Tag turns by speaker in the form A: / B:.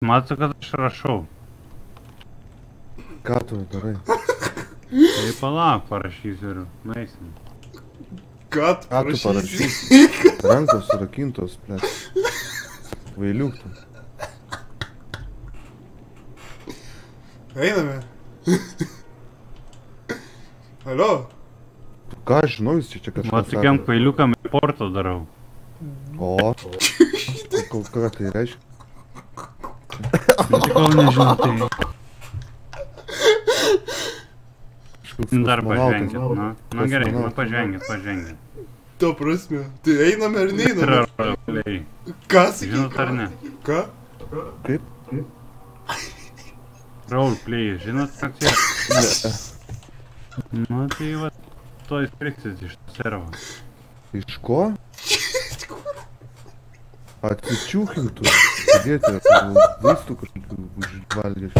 A: Mato, kad aš rašau.
B: Ką tu darai?
A: Tai palauk, parašysiu ir nueisim.
C: Ką tu
B: Ką tu
C: parašysi?
B: parašysi? Rankos surakintos, blėt. Vailiuk tu.
C: Einame. Alio?
B: Ką aš žinau, jis čia kažką
A: Va tokiam kvailiukam reportą darau.
B: O, ką tai reiškia?
A: Bet tik kol nežinau, tai
B: Kažkoks
A: dar
B: kosmonautas.
A: pažvengit, na gerai, nu pažvengit.
C: Ta prasme, tai einame ar neiname?
A: Rauliai.
C: Ką sakai?
A: Žinot ar ne?
C: Ką?
B: Kaip?
A: Roleplay, žinot, kas yra? Nu tai va, to įstriksit iš servo.
B: Iš ko? Atsičiūkintų. Padėti, vaistų kažkokių užvalgęs.